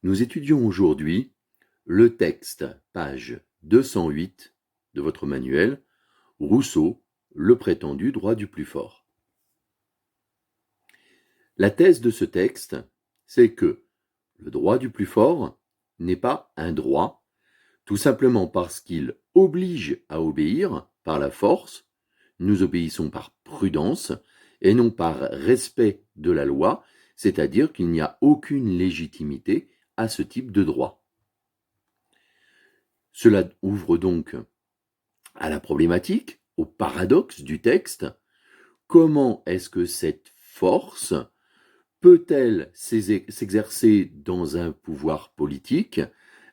Nous étudions aujourd'hui le texte, page 208 de votre manuel, Rousseau, le prétendu droit du plus fort. La thèse de ce texte, c'est que le droit du plus fort n'est pas un droit, tout simplement parce qu'il oblige à obéir par la force, nous obéissons par prudence et non par respect de la loi, c'est-à-dire qu'il n'y a aucune légitimité à ce type de droit. Cela ouvre donc à la problématique, au paradoxe du texte. Comment est-ce que cette force peut-elle s'exercer dans un pouvoir politique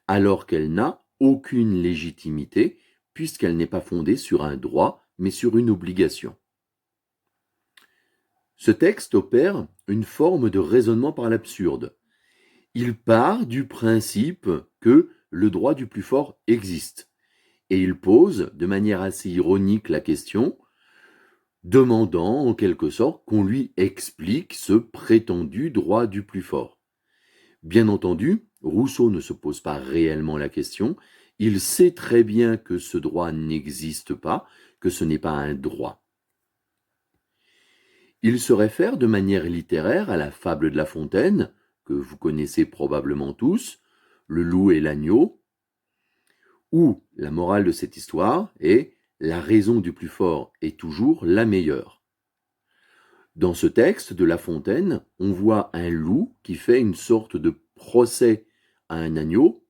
alors qu'elle n'a aucune légitimité puisqu'elle n'est pas fondée sur un droit mais sur une obligation? Ce texte opère une forme de raisonnement par l'absurde. Il part du principe que le droit du plus fort existe et il pose de manière assez ironique la question, demandant en quelque sorte qu'on lui explique ce prétendu droit du plus fort. Bien entendu, Rousseau ne se pose pas réellement la question, il sait très bien que ce droit n'existe pas, que ce n'est pas un droit. Il se réfère de manière littéraire à la fable de La Fontaine, que vous connaissez probablement tous, le loup et l'agneau, où la morale de cette histoire est la raison du plus fort est toujours la meilleure. Dans ce texte de La Fontaine, on voit un loup qui fait une sorte de procès à un agneau.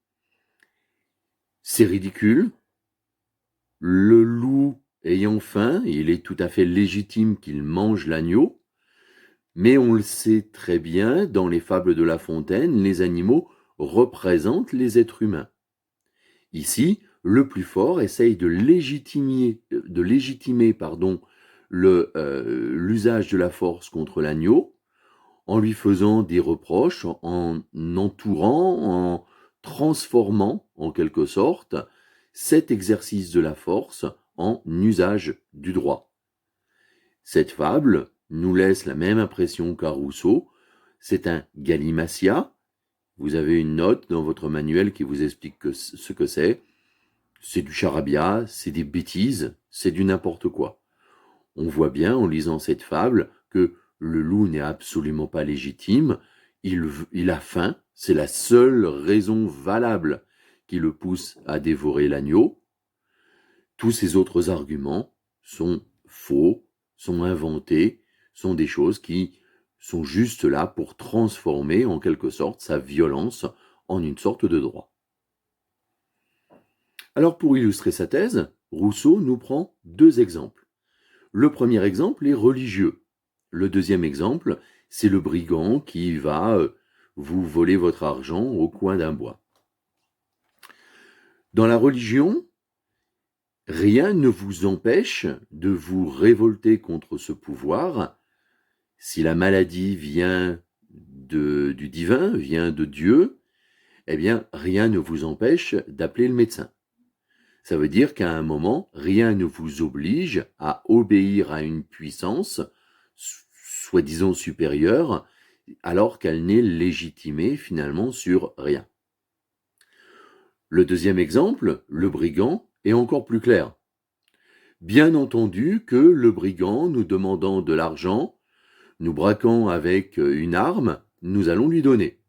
C'est ridicule. Le loup ayant faim, il est tout à fait légitime qu'il mange l'agneau, mais on le sait très bien, dans les fables de La Fontaine, les animaux représentent les êtres humains. Ici, le plus fort essaye de légitimer l'usage de la force contre l'agneau, en lui faisant des reproches, en entourant, en transformant, en quelque sorte, cet exercice de la force en usage du droit. Cette fable nous laisse la même impression qu'à Rousseau. C'est un gallimatia. Vous avez une note dans votre manuel qui vous explique ce que c'est. C'est du charabia, c'est des bêtises, c'est du n'importe quoi. On voit bien en lisant cette fable que le loup n'est absolument pas légitime, il a faim, c'est la seule raison valable qui le pousse à dévorer l'agneau. Tous ces autres arguments sont faux, sont inventés, sont des choses qui sont juste là pour transformer en quelque sorte sa violence en une sorte de droit. Alors pour illustrer sa thèse, Rousseau nous prend deux exemples. Le premier exemple est religieux. Le deuxième exemple, c'est le brigand qui va vous voler votre argent au coin d'un bois. Dans la religion, rien ne vous empêche de vous révolter contre ce pouvoir. Si la maladie vient du divin, vient de Dieu, eh bien, rien ne vous empêche d'appeler le médecin. Ça veut dire qu'à un moment, rien ne vous oblige à obéir à une puissance, soi-disant supérieure, alors qu'elle n'est légitimée finalement sur rien. Le deuxième exemple, le brigand, est encore plus clair. Bien entendu que le brigand, nous demandant de l'argent, nous braquant avec une arme, nous allons lui donner.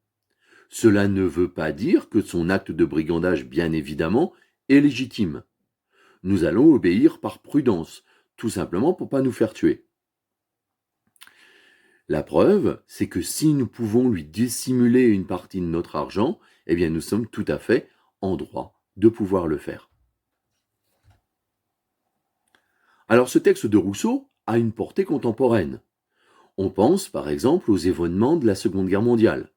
Cela ne veut pas dire que son acte de brigandage, bien évidemment, est légitime. Nous allons obéir par prudence, tout simplement pour ne pas nous faire tuer. La preuve, c'est que si nous pouvons lui dissimuler une partie de notre argent, eh bien nous sommes tout à fait en droit de pouvoir le faire. Alors ce texte de Rousseau a une portée contemporaine. On pense par exemple aux événements de la Seconde Guerre mondiale.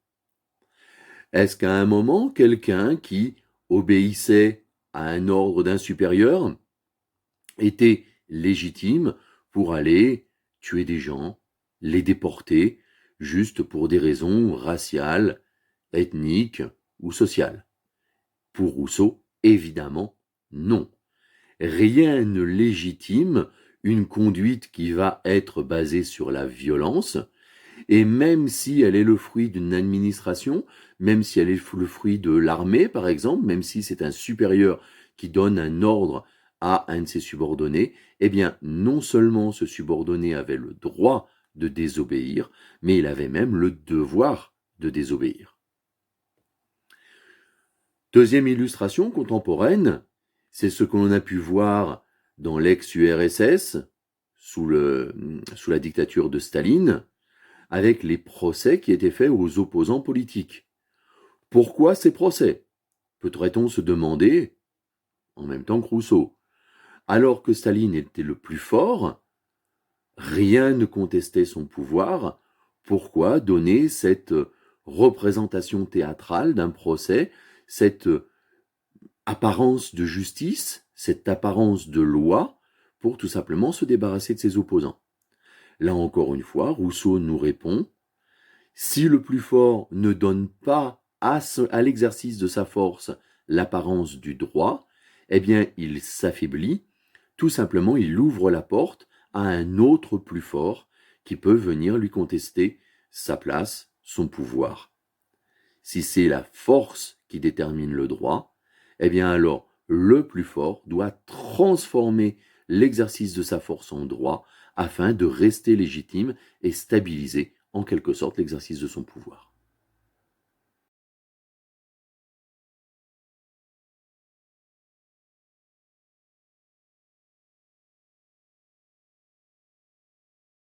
Est-ce qu'à un moment, quelqu'un qui obéissait à un ordre d'un supérieur était légitime pour aller tuer des gens, les déporter, juste pour des raisons raciales, ethniques ou sociales? Pour Rousseau, évidemment, non. Rien ne légitime une conduite qui va être basée sur la violence, Et même si elle est le fruit d'une administration, même si elle est le fruit de l'armée, par exemple, même si c'est un supérieur qui donne un ordre à un de ses subordonnés, eh bien, non seulement ce subordonné avait le droit de désobéir, mais il avait même le devoir de désobéir. Deuxième illustration contemporaine, c'est ce que l'on a pu voir dans l'ex-URSS, sous la dictature de Staline, avec les procès qui étaient faits aux opposants politiques. Pourquoi ces procès? Peut-on se demander, en même temps que Rousseau. Alors que Staline était le plus fort, rien ne contestait son pouvoir, pourquoi donner cette représentation théâtrale d'un procès, cette apparence de justice, cette apparence de loi, pour tout simplement se débarrasser de ses opposants? Là encore une fois, Rousseau nous répond: si le plus fort ne donne pas à l'exercice de sa force l'apparence du droit, eh bien il s'affaiblit, tout simplement il ouvre la porte à un autre plus fort qui peut venir lui contester sa place, son pouvoir. Si c'est la force qui détermine le droit, eh bien alors le plus fort doit transformer l'exercice de sa force en droit afin de rester légitime et stabiliser en quelque sorte l'exercice de son pouvoir.